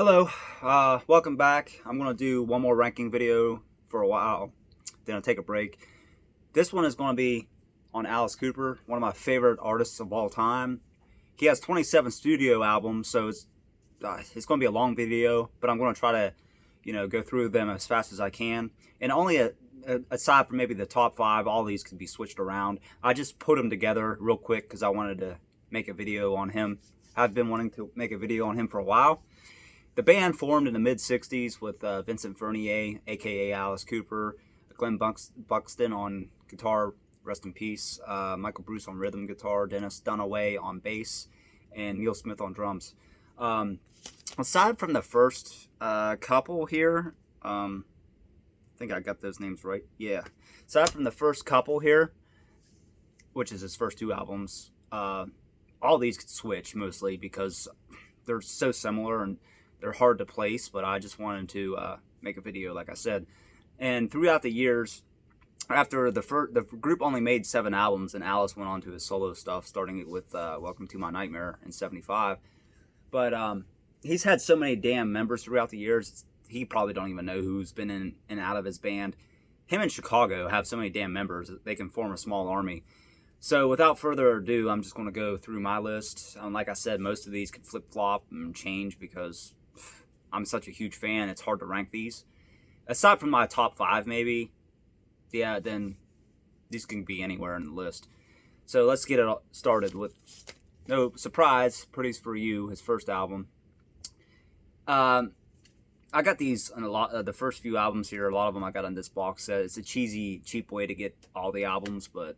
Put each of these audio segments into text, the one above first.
Hello, welcome back. I'm going to do one more ranking video for a while, then I'll take a break. This one is going to be on Alice Cooper, one of my favorite artists of all time. He has 27 studio albums, so it's going to be a long video, but I'm going to try to, go through them as fast as I can. And only aside from maybe the top 5, all these could be switched around. I just put them together real quick because I wanted to make a video on him. I've been wanting to make a video on him for a while. The band formed in the mid-'60s with Vincent Furnier, a.k.a. Alice Cooper, Glenn Buxton on guitar, rest in peace, Michael Bruce on rhythm guitar, Dennis Dunaway on bass, and Neil Smith on drums. Aside from the first couple here, I think I got those names right. Yeah. Aside from the first couple here, which is his first 2 albums, all these could switch mostly because they're so similar and they're hard to place, but I just wanted to make a video, like I said. And throughout the years, after the group only made 7 albums, and Alice went on to his solo stuff, starting it with Welcome to My Nightmare in '75. But he's had so many damn members throughout the years, he probably don't even know who's been in and out of his band. Him and Chicago have so many damn members, they can form a small army. So without further ado, I'm just going to go through my list. Like I said, most of these could flip-flop and change because I'm such a huge fan, it's hard to rank these. Aside from my top 5 maybe, yeah, then these can be anywhere in the list. So let's get it started with, no surprise, Pretty's For You, his first album. I got these on a lot, the first few albums here, a lot of them I got on this box set. It's a cheesy, cheap way to get all the albums, but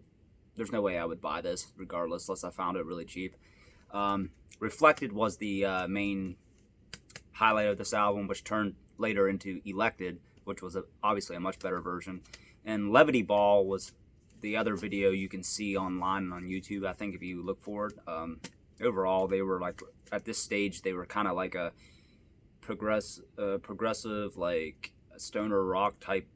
there's no way I would buy this regardless, unless I found it really cheap. Reflected was the main highlight of this album, which turned later into Elected, which was obviously a much better version. And Levity Ball was the other video you can see online on YouTube, I think, if you look for it. Overall, they were like, at this stage, they were kind of like a progressive, like stoner rock type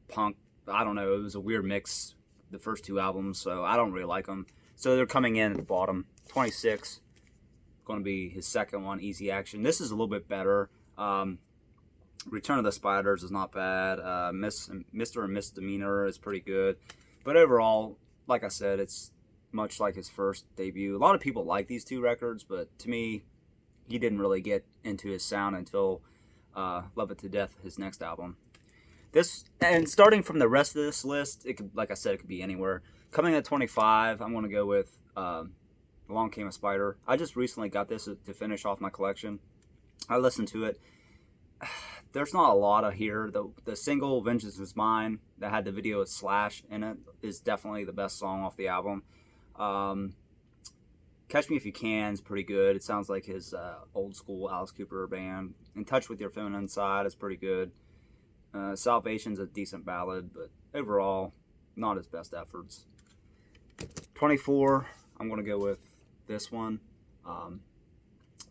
punk. I don't know, it was a weird mix, the first 2 albums, so I don't really like them. So they're coming in at the bottom. 26. Going to be his second one, Easy Action. This is a little bit better. Return of the Spiders is not bad. Mr. and Misdemeanor is pretty good. But overall, like I said, it's much like his first debut. A lot of people like these 2 records, but to me, he didn't really get into his sound until Love It to Death, his next album. This, and starting from the rest of this list, it could, like I said, it could be anywhere. Coming at 25, I'm going to go with Along Came a Spider. I just recently got this to finish off my collection. I listened to it. There's not a lot of here. The single Vengeance Is Mine that had the video with Slash in it is definitely the best song off the album. Catch Me If You Can is pretty good. It sounds like his old school Alice Cooper band. In Touch With Your Feminine Side is pretty good. Salvation's a decent ballad, but overall, not his best efforts. 24, I'm going to go with this one,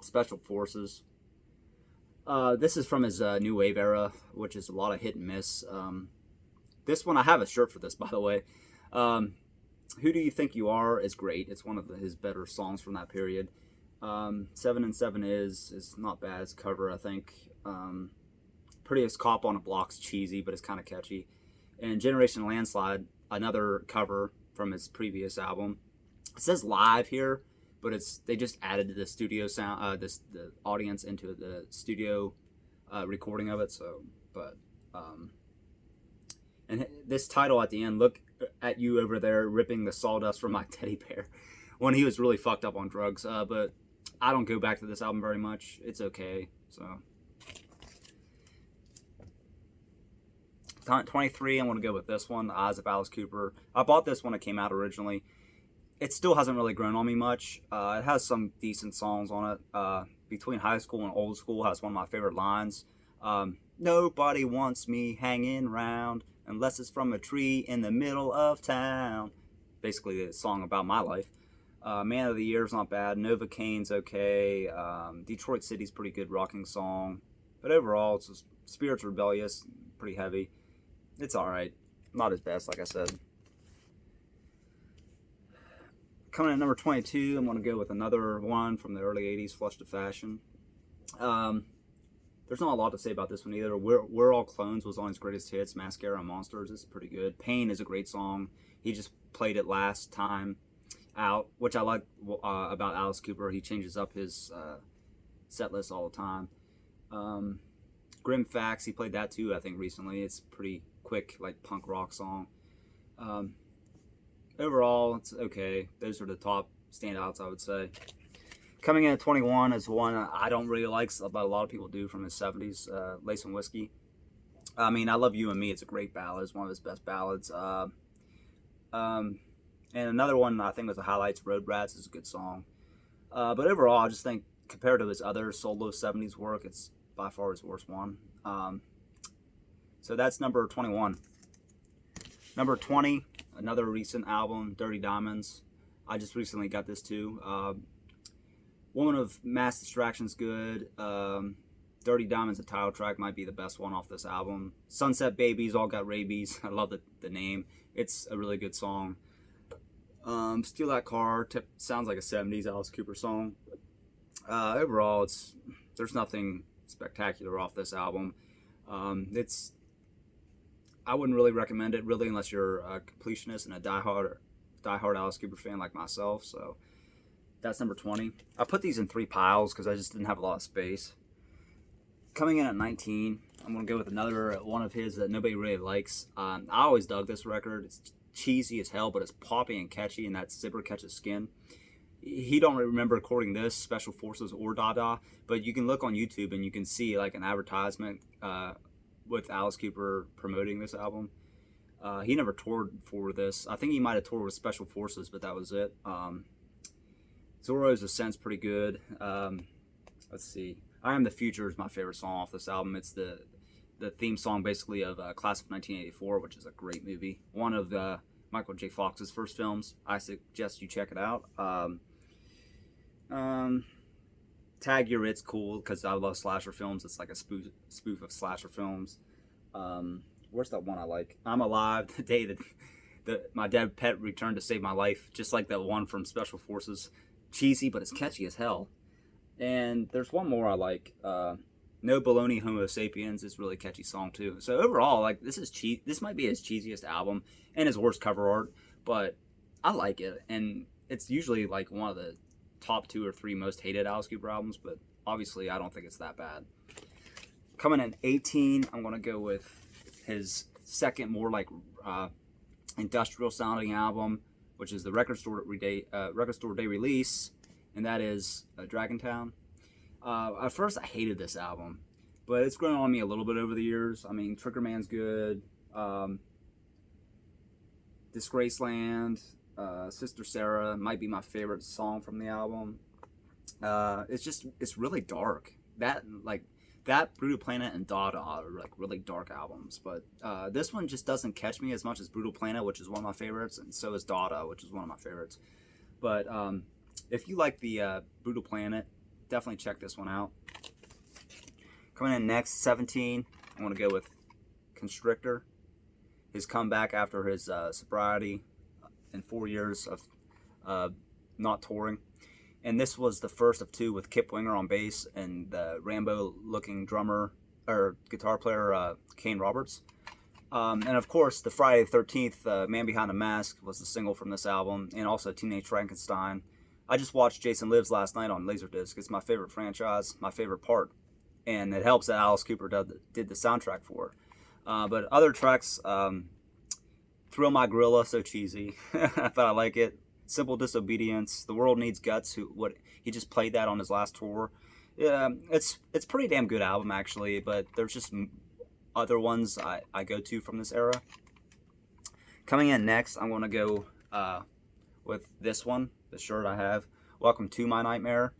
Special Forces. This is from his New Wave era, which is a lot of hit and miss. This one, I have a shirt for this, by the way. Who Do You Think You Are is great. It's one of his better songs from that period. 7 and 7 is not bad. It's a cover, I think. Prettiest Cop on a Block's cheesy, but it's kind of catchy. And Generation Landslide, another cover from his previous album. It says live here, but they just added the studio sound, the audience into the studio recording of it. So, and this title at the end, Look at You Over There Ripping the Sawdust from My Teddy Bear, when he was really fucked up on drugs. But I don't go back to this album very much. It's okay. So 23, I'm going to go with this one, The Eyes of Alice Cooper. I bought this when it came out originally. It still hasn't really grown on me much. It has some decent songs on it. Between High School and Old School has one of my favorite lines. Nobody wants me hanging round unless it's from a tree in the middle of town. Basically a song about my life. Man of the Year is not bad. Novocaine's okay. Detroit City's pretty good rocking song. But overall, it's just Spirits Rebellious, pretty heavy. It's alright. Not his best, like I said. Coming in at number 22, I'm going to go with another one from the early 80s, Flush to Fashion. There's not a lot to say about this one either. We're All Clones was on his greatest hits. Mascara and Monsters is pretty good. Pain is a great song. He just played it last time out, which I like about Alice Cooper. He changes up his set list all the time. Grim Facts, he played that too, I think, recently. It's pretty quick, like punk rock song. Overall, it's okay. Those are the top standouts, I would say. Coming in at 21 is one I don't really like, but a lot of people do, from his 70s, Lace and Whiskey. I mean, I Love You and Me. It's a great ballad. It's one of his best ballads. And another one I think was the highlights. Road Rats is a good song. But overall, I just think compared to his other solo 70s work, it's by far his worst one. So that's number 21. Number 20, another recent album, Dirty Diamonds. I just recently got this too. Woman of Mass Distraction's good. Dirty Diamonds, the title track, might be the best one off this album. Sunset Babies, All Got Rabies. I love the name. It's a really good song. Steal That Car sounds like a 70s Alice Cooper song. Overall, there's nothing spectacular off this album. I wouldn't really recommend it, really, unless you're a completionist and a diehard Alice Cooper fan like myself. So that's number 20. I put these in 3 piles because I just didn't have a lot of space. Coming in at 19, I'm going to go with another one of his that nobody really likes. I always dug this record. It's cheesy as hell, but it's poppy and catchy, and that's Zipper Catches Skin. He don't remember recording this, Special Forces or Dada, but you can look on YouTube and you can see like an advertisement with Alice Cooper promoting this album. He never toured for this. I think he might have toured with Special Forces, but that was it. Zorro's Ascent's pretty good. Let's see. I Am the Future is my favorite song off this album. It's the theme song basically of Class of 1984, which is a great movie. One of Michael J. Fox's first films. I suggest you check it out. Tag Your It's cool because I love slasher films. It's like a spoof of slasher films. Where's that one I like? I'm Alive, the day that my dead pet returned to save my life. Just like that one from Special Forces. Cheesy, but it's catchy as hell. And there's one more I like. No Baloney Homo Sapiens is a really catchy song too. So overall, like this might be his cheesiest album and his worst cover art, but I like it, and it's usually like one of the top 2 or 3 most hated Alice Cooper albums, but obviously I don't think it's that bad. Coming in 18, I'm gonna go with his second, more like industrial sounding album, which is the Record Store Day release, and that is Dragontown. At first I hated this album, but it's grown on me a little bit over the years. I mean, Trigger Man's good. Disgraceland, Sister Sarah might be my favorite song from the album. It's really dark. That Brutal Planet and Dada are like really dark albums, but this one just doesn't catch me as much as Brutal Planet, which is one of my favorites, and so is Dada, which is one of my favorites. But if you like the Brutal Planet, definitely check this one out. Coming in next, 17, I want to go with Constrictor. His comeback after his sobriety and 4 years of not touring. And this was the first of 2 with Kip Winger on bass and the Rambo-looking drummer or guitar player Kane Roberts. And of course, the Friday the 13th, Man Behind the Mask was the single from this album, and also Teenage Frankenstein. I just watched Jason Lives last night on Laserdisc. It's my favorite franchise, my favorite part, and it helps that Alice Cooper did the soundtrack for it. But other tracks, Thrill My Gorilla, so cheesy, but I like it. Simple Disobedience, The World Needs Guts, he just played that on his last tour. Yeah, it's pretty damn good album actually, but there's just other ones I go to from this era. Coming in next, I'm going to go with this one, the shirt I have, Welcome to My Nightmare.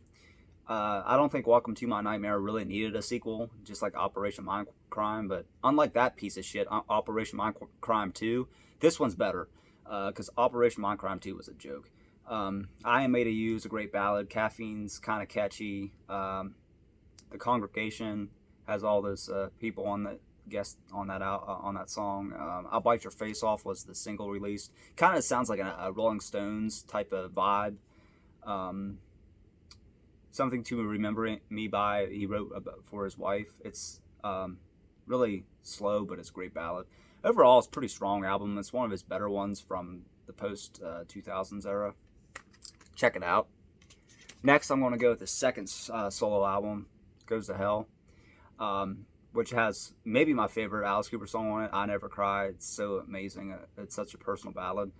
I don't think Welcome to My Nightmare really needed a sequel, just like Operation Mindcrime, but unlike that piece of shit, Operation Mindcrime 2, this one's better, because Operation Mindcrime 2 was a joke. I Am Made of You is a great ballad. Caffeine's kind of catchy. The Congregation has all those people on the guest on that song. I'll Bite Your Face Off was the single released. Kind of sounds like a Rolling Stones type of vibe. Something to Remember Me by, he wrote about for his wife. It's really slow, but it's a great ballad. Overall, it's a pretty strong album. It's one of his better ones from the post 2000s era. Check it out. Next, I'm going to go with the second solo album, Goes to Hell, which has maybe my favorite Alice Cooper song on it, I Never Cry. It's so amazing. It's such a personal ballad.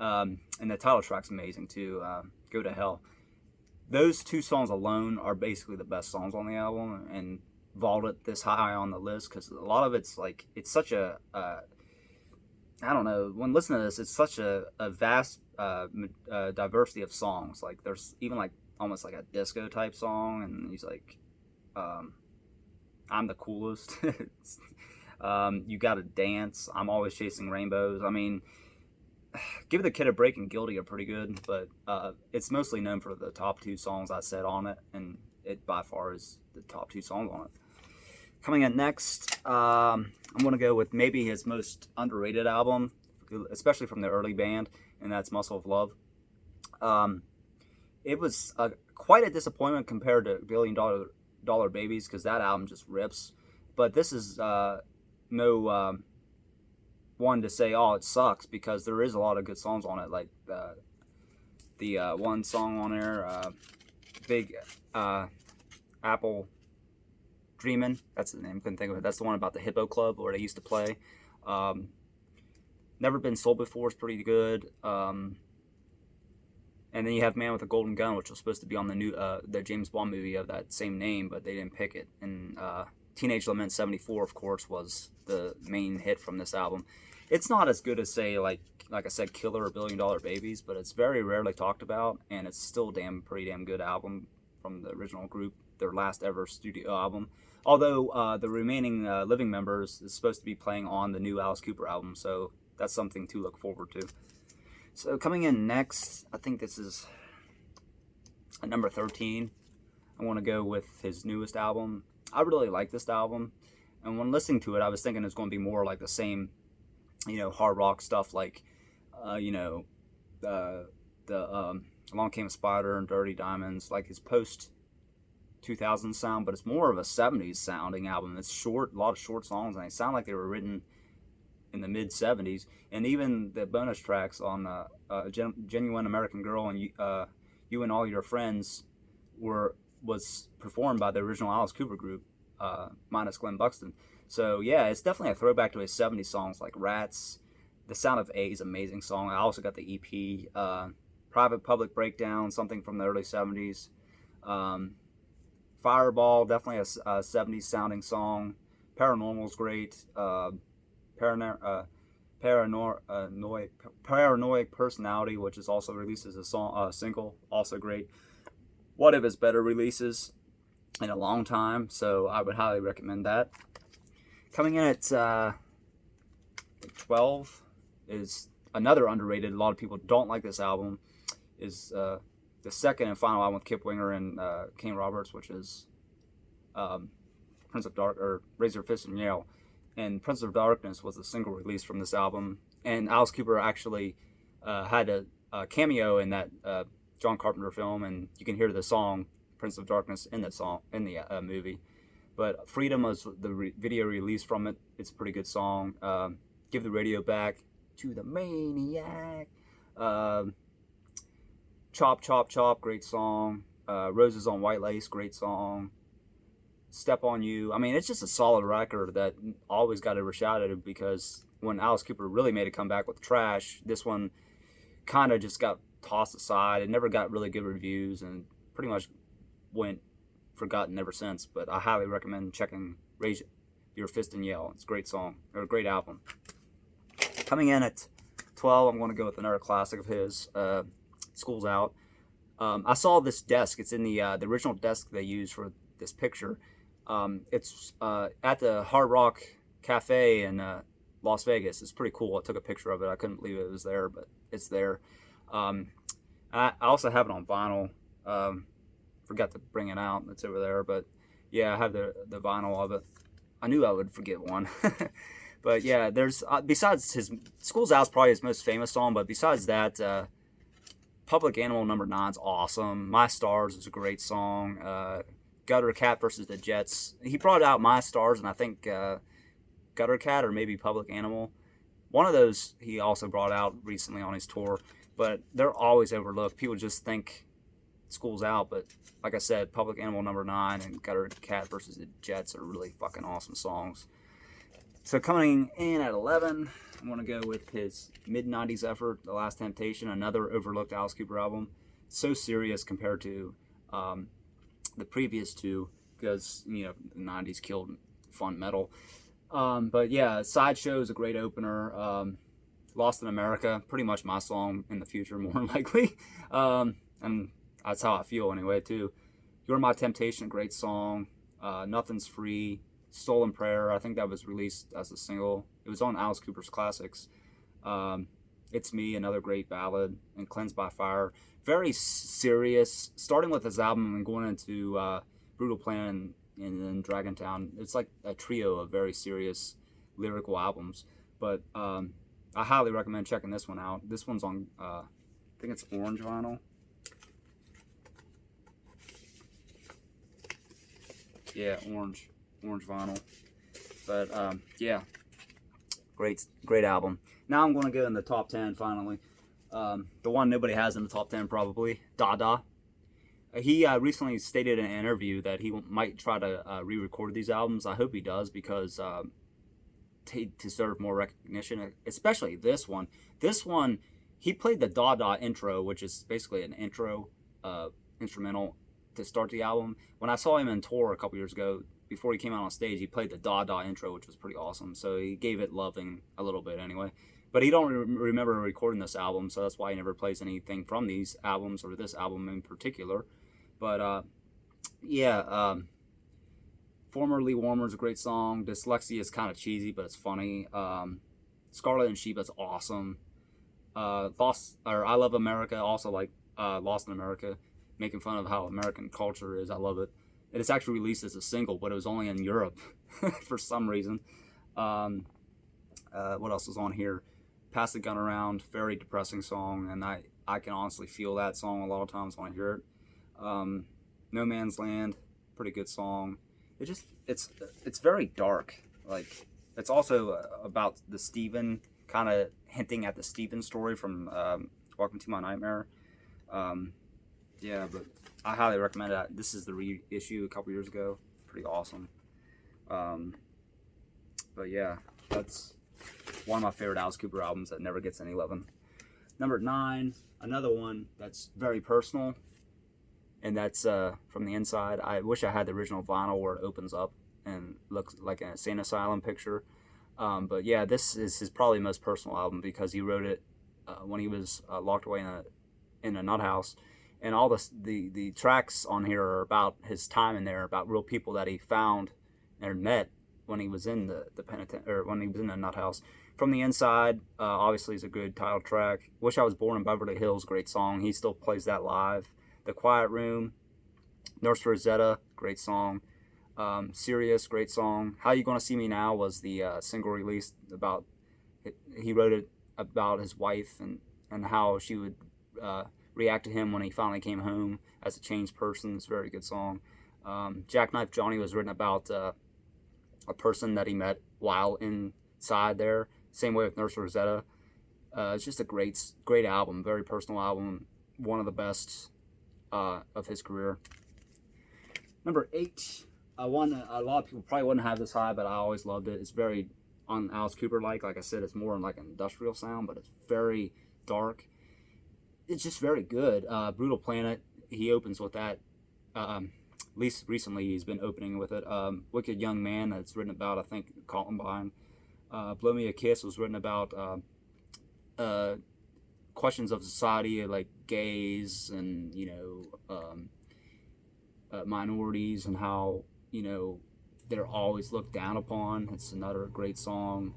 And the title track's amazing too, Go to Hell. Those two songs alone are basically the best songs on the album, and vaulted this high on the list because a lot of it's like, it's such a, I don't know, when listening to this, it's such a vast diversity of songs. Like there's even like almost like a disco type song, and he's like, I'm the coolest. You Gotta Dance, I'm Always Chasing Rainbows. I mean, Give the Kid a Break and Guilty are pretty good, but it's mostly known for the top two songs I said on it, and it by far is the top two songs on it. Coming in next, I'm going to go with maybe his most underrated album, especially from the early band, and that's Muscle of Love. It was quite a disappointment compared to Billion Dollar Babies, because that album just rips. But this is no one to say, oh, it sucks, because there is a lot of good songs on it, like the one song on there, Big Apple Dreamin', that's the name, couldn't think of it. That's the one about the Hippo Club where they used to play. Never Been Sold Before is pretty good. And then you have Man with a Golden Gun, which was supposed to be on the new the James Bond movie of that same name, but they didn't pick it. And Teenage Lament 74, of course, was the main hit from this album. It's not as good as, say, like I said, Killer or Billion Dollar Babies, but it's very rarely talked about, and it's still pretty damn good album from the original group, their last ever studio album. Although the remaining living members is supposed to be playing on the new Alice Cooper album, so that's something to look forward to. So coming in next, I think this is at number 13. I want to go with his newest album. I really like this album, and when listening to it, I was thinking it's going to be more like the same, hard rock stuff, like, the Along Came a Spider and Dirty Diamonds, like his post 2000 sound, but it's more of a 70s sounding album. It's short, a lot of short songs, and they sound like they were written in the mid 70s. And even the bonus tracks on Genuine American Girl and You and All Your Friends was performed by the original Alice Cooper group, minus Glenn Buxton. So yeah, it's definitely a throwback to his 70s songs like Rats. The Sound of A is an amazing song. I also got the EP, Private Public Breakdown, something from the early 70s. Fireball, definitely a 70s sounding song. Paranormal's great. Paranoid Personality, which is also released as a single, also great. One of his better releases in a long time, so I would highly recommend that. Coming in at 12 is another underrated. A lot of people don't like this album. Is the second and final album with Kip Winger and Kane Roberts, which is Prince of Dark or Razor Fist and Yale. And Prince of Darkness was a single release from this album. And Alice Cooper actually had a cameo in that John Carpenter film, and you can hear the song Prince of Darkness in the movie. But Freedom was the video release from it. It's a pretty good song. Give the Radio Back to the Maniac. Chop Chop Chop, great song. Roses on White Lace, great song. Step on You. I mean, it's just a solid record that always got overshadowed, because when Alice Cooper really made a comeback with Trash, this one kind of just got tossed aside. It never got really good reviews and pretty much went forgotten ever since. But I highly recommend checking Raise Your Fist and Yell. It's a great song, or a great album. Coming in at 12, I'm going to go with another classic of his, School's Out. I saw this desk. It's in the original desk they used for this picture. It's at the Hard Rock Cafe in Las Vegas. It's pretty cool. I took a picture of it. I couldn't believe it was there, but it's there. I also have it on vinyl. Forgot to bring it out. It's over there, but yeah, I have the vinyl of it. I knew I would forget one. But yeah, there's besides his School's Out's probably his most famous song, but besides that, Public Animal number 9's awesome. My Stars is a great song. Gutter Cat versus the Jets. He brought out My Stars, and I think Gutter Cat or maybe Public Animal. One of those he also brought out recently on his tour, but they're always overlooked. People just think school's out, but like I said, Public Animal number 9 and Gutter Cat versus the Jets are really fucking awesome songs. So coming in at 11, I'm going to go with his mid-90s effort, The Last Temptation, another overlooked Alice Cooper album. So serious compared to the previous two, because, you know, the 90s killed fun metal. But yeah, Sideshow is a great opener. Lost in America, pretty much my song in the future, more than likely. And that's how I feel anyway, too. You're My Temptation, a great song. Nothing's Free. Stolen Prayer, I think that was released as a single. It was on Alice Cooper's Classics. It's Me, another great ballad. And Cleansed by Fire. Very serious, starting with his album and going into Brutal Plan and then Dragon Town. It's like a trio of very serious lyrical albums. But I highly recommend checking this one out. This one's on, I think it's orange vinyl. Yeah, orange vinyl. But yeah, great album. Now I'm going to go in the top 10 finally. The one nobody has in the top 10 probably, Dada. He recently stated in an interview that he might try to re-record these albums. I hope he does, because to deserve more recognition, especially this one. This one, he played the Dada intro, which is basically an intro instrumental to start the album. When I saw him in tour a couple years ago, before he came out on stage, he played the Dada intro, which was pretty awesome. So he gave it loving a little bit anyway. But he don't remember recording this album, so that's why he never plays anything from these albums, or this album in particular. But yeah, Formerly Warmer is a great song. Dyslexia is kind of cheesy, but it's funny. Scarlet and Sheep is awesome. I Love America, also like Lost in America, making fun of how American culture is. I love it. It is actually released as a single, but it was only in Europe for some reason. What else is on here? Pass the Gun Around, very depressing song, and I can honestly feel that song a lot of times when I hear it. No Man's Land, pretty good song. It's very dark. Like, it's also about the Stephen, kind of hinting at the Stephen story from Welcome to My Nightmare. Yeah, but I highly recommend it. This is the reissue a couple years ago. Pretty awesome. But yeah, that's one of my favorite Alice Cooper albums that never gets any love. Number 9, another one that's very personal, and that's From the Inside. I wish I had the original vinyl where it opens up and looks like an insane asylum picture. But yeah, this is his probably most personal album, because he wrote it when he was locked away in a nut house. And all the tracks on here are about his time in there, about real people that he found and met when he was in the penitentiary, or when he was in the nut house. From the Inside, obviously, is a good title track. Wish I Was Born in Beverly Hills, great song. He still plays that live. The Quiet Room, Nurse Rosetta, great song. Serious, great song. How You Gonna See Me Now was the single released about. He wrote it about his wife and how she would react to him when he finally came home as a changed person. It's a very good song. Jackknife Johnny was written about a person that he met while inside there. Same way with Nurse Rosetta. It's just a great album, very personal album, one of the best of his career. Number 8, one a lot of people probably wouldn't have this high, but I always loved it. It's very on Alice Cooper like I said, it's more like an industrial sound, but it's very dark. It's just very good. Brutal Planet, he opens with that. At least recently he's been opening with it. Wicked Young Man, that's written about, I think, Columbine. Blow Me a Kiss was written about questions of society, like gays and, minorities, and how, they're always looked down upon. It's another great song.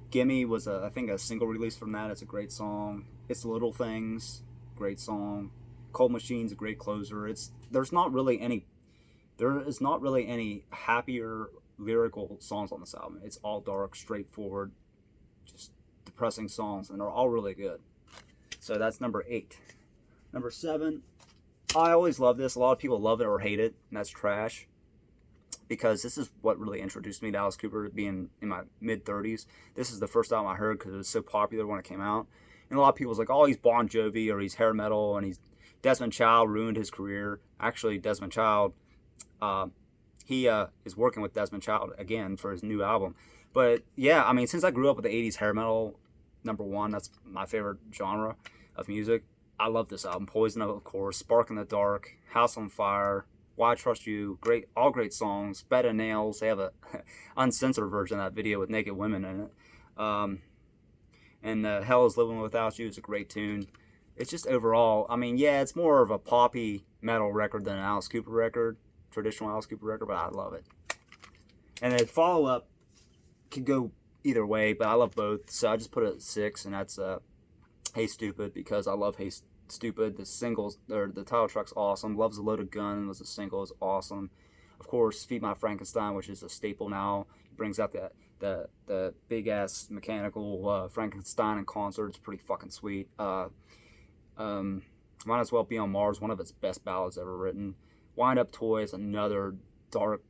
Gimme was, I think, a single release from that. It's a great song. It's Little Things, great song. Cold Machine's a great closer. There is not really any happier lyrical songs on this album. It's all dark, straightforward, just depressing songs, and they're all really good. So that's number 8. Number 7, I always love this. A lot of people love it or hate it, and that's Trash. Because this is what really introduced me to Alice Cooper, being in my mid-30s. This is the first album I heard because it was so popular when it came out. And a lot of people was like, oh, he's Bon Jovi, or he's hair metal, and he's Desmond Child ruined his career. Actually, Desmond Child, he is working with Desmond Child again for his new album. But yeah, I mean, since I grew up with the 80s hair metal, number 1, that's my favorite genre of music. I love this album. Poison, of course, Spark in the Dark, House on Fire, Why I Trust You, all great songs. Bed of Nails, they have a uncensored version of that video with naked women in it. And Hell is Living Without You is a great tune. It's just overall, I mean, yeah, it's more of a poppy metal record than an Alice Cooper record, traditional Alice Cooper record, but I love it. And the follow-up could go either way, but I love both, so I just put it at 6, and that's Hey Stupid, because I love Hey Stupid. The singles, or the title track's awesome. Love's a Loaded Gun was a single, is awesome. Of course, Feed My Frankenstein, which is a staple now. It brings out the big ass mechanical Frankenstein in concert. It's pretty fucking sweet. Might As Well Be on Mars, one of its best ballads ever written. Wind Up Toy is another dark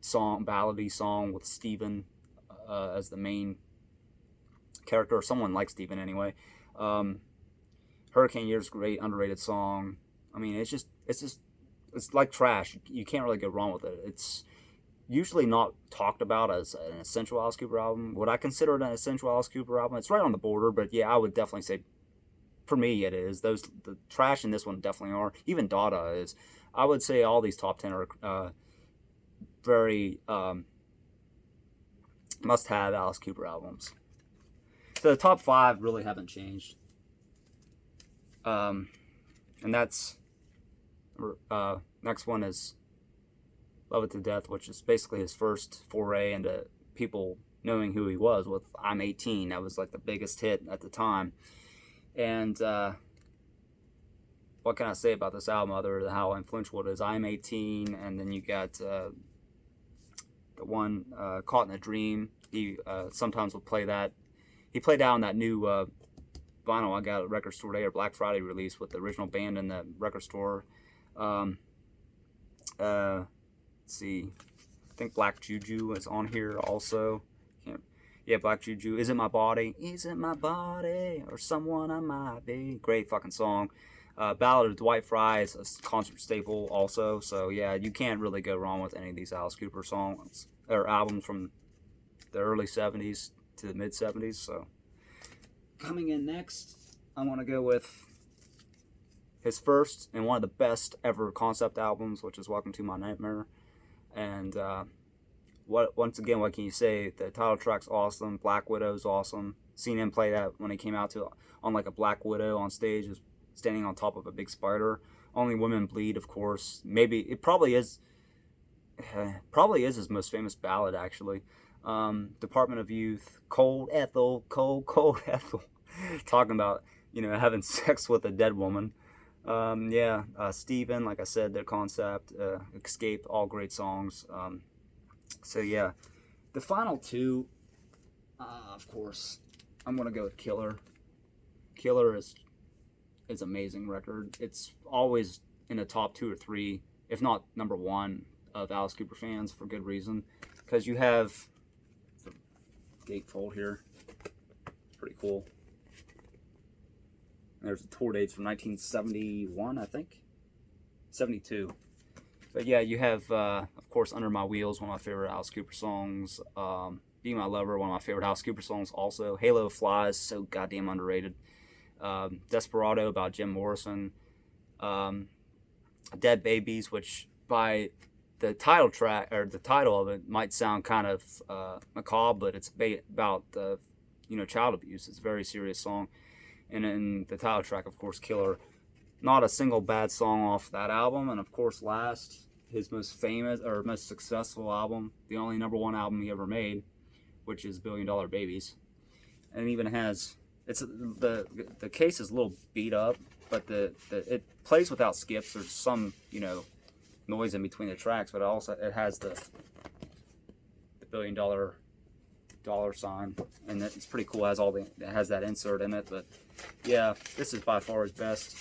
song, ballady song with Steven as the main character, or someone like Steven anyway. Hurricane Year's great, underrated song. I mean, it's like Trash. You can't really go wrong with it. It's usually not talked about as an essential Alice Cooper album. Would I consider it an essential Alice Cooper album? It's right on the border, but yeah, I would definitely say, for me, it is. The Trash and this one definitely are. Even Dada is. I would say all these top 10 are very must-have Alice Cooper albums. So the top 5 really haven't changed. And that's next one is Love It to Death, which is basically his first foray into people knowing who he was with I'm 18. That was like the biggest hit at the time. And what can I say about this album other than how influential it is? I'm 18, and then you got the one Caught in a Dream. He sometimes will play that. He played out on that new vinyl I got at Record Store Day, or Black Friday release, with the original band in the record store. Let's see, I think Black Juju is on here also. Yeah, Black Juju. Is It My Body? Is it my body, or someone I might be? Great fucking song. Ballad of Dwight Fry is a concert staple also. So yeah, you can't really go wrong with any of these Alice Cooper songs or albums from the early 70s to the mid 70s. So coming in next, I want to go with his first and one of the best ever concept albums, which is Welcome to My Nightmare. And once again, what can you say? The title track's awesome. Black Widow's awesome. Seen him play that when he came out on like a Black Widow on stage, standing on top of a big spider. Only Women Bleed, of course. Maybe it probably is his most famous ballad, actually. Department of Youth, Cold Ethel, Cold Ethel, talking about, having sex with a dead woman. Steven, like I said, their concept, Escape, all great songs. So yeah, the final 2, of course, I'm gonna go with Killer. Killer is amazing record. It's always in the top 2 or 3, if not number 1, of Alice Cooper fans, for good reason, because you have the gatefold here. It's pretty cool. There's the tour dates from 1971, I think, 72. But yeah, you have, of course, Under My Wheels, one of my favorite Alice Cooper songs. Be My Lover, one of my favorite Alice Cooper songs also. Halo Flies, so goddamn underrated. Desperado, about Jim Morrison. Dead Babies, which by the title track, or the title of it, might sound kind of macabre, but it's about child abuse. It's a very serious song. And in the title track, of course, Killer. Not a single bad song off that album. And of course, last, his most famous or most successful album, the only number 1 album he ever made, which is $1 Billion Babies. And it even has, it's the case is a little beat up, but it plays without skips. There's some noise in between the tracks, but it has the $1 Billion $, and it's pretty cool. It has that insert in it. But yeah, this is by far his best.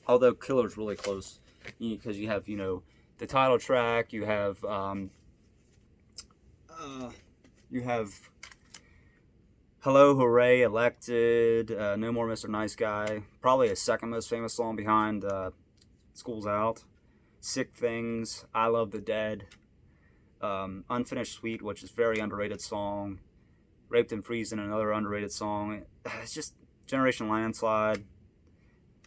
Although Killer's really close, because you have the title track, you have Hello, Hooray, Elected, No More Mr. Nice Guy, probably his second most famous song behind School's Out, Sick Things, I Love the Dead, Unfinished Sweet, which is a very underrated song, Raped and Freezing, another underrated song. It's just Generation Landslide.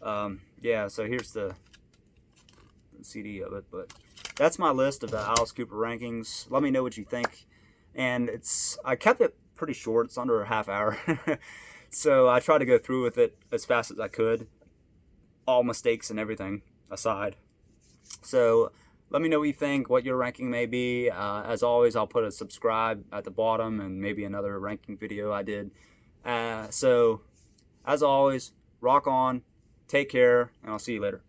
Yeah, so here's the CD of it, but that's my list of the Alice Cooper rankings. Let me know what you think. And I kept it pretty short. It's under a half hour. So I tried to go through with it as fast as I could, all mistakes and everything aside. So let me know what you think, what your ranking may be. As always, I'll put a subscribe at the bottom and maybe another ranking video I did. So as always, rock on, take care, and I'll see you later.